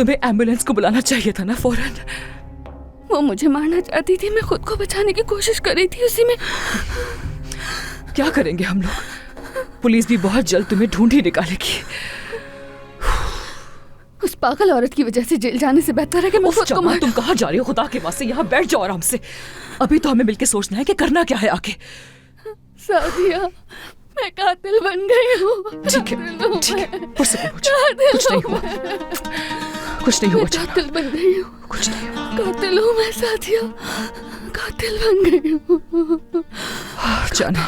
तुम्हें एम्बुलेंस को बुलाना चाहिए था ना फौरन। वो मुझे मारना चाहती थी, मैं खुद को बचाने की कोशिश कर रही थी उसी में। क्या करेंगे हम लोग? पुलिस भी बहुत जल्द तुम्हें ढूंढ ही निकालेगी। उस पागल औरत की वजह से जेल जाने से बेहतर है कि मैं खुद को मार। तुम कहाँ जा रही हो? खुदा के वास्ते यहाँ बैठ जाओ आराम से। अभी तो हमें मिलके सोचना है कि करना क्या है आगे। सादिया, मैं कातिल बन गई हूँ। ठीक है, ठीक है, कुछ नहीं हुआ, कुछ नहीं हुआ। कातिल बन गई हूँ, कुछ नहीं हुआ। कातिल हूँ मैं सादिया, कातिल बन गई हूँ। जाना।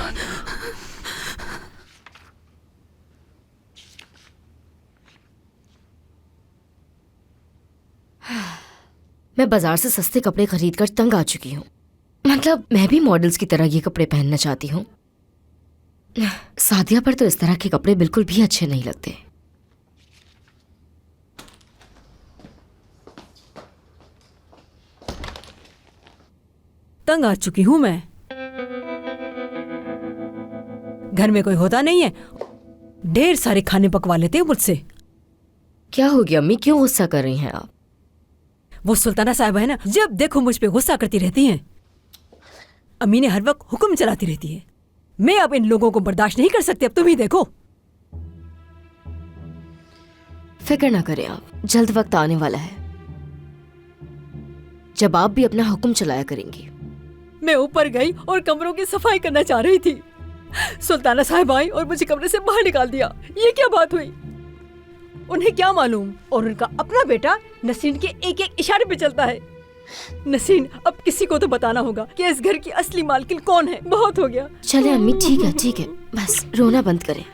मैं बाजार से सस्ते कपड़े खरीद कर तंग आ चुकी हूँ। मतलब मैं भी मॉडल्स की तरह ये कपड़े पहनना चाहती हूँ। सादिया पर तो इस तरह के कपड़े बिल्कुल भी अच्छे नहीं लगते। तंग आ चुकी हूँ मैं। घर में कोई होता नहीं है, ढेर सारे खाने पकवा लेते हैं मुझसे। क्या हो गया अम्मी, क्यों गुस्सा कर रही हैं आप? वो सुल्ताना साहिबा है ना, जब देखो मुझ पे गुस्सा करती रहती हैं। अम्मी ने हर वक्त हुक्म चलाती रहती है। मैं अब इन लोगों को बर्दाश्त नहीं कर सकती। अब तुम ही देखो। फिक्र ना करें आप, जल्द वक्त आने वाला है जब आप भी अपना हुक्म चलाया करेंगी। मैं ऊपर गई और कमरों की सफाई करना चाह रही थी। सुल्ताना साहिब आई और मुझे कमरे से बाहर निकाल दिया। ये क्या बात हुई? उन्हें क्या मालूम? और उनका अपना बेटा नसीन के एक एक इशारे पे चलता है। नसीन, अब किसी को तो बताना होगा कि इस घर की असली मालकिन कौन है। बहुत हो गया। चले अम्मी, ठीक है, बस रोना बंद करें।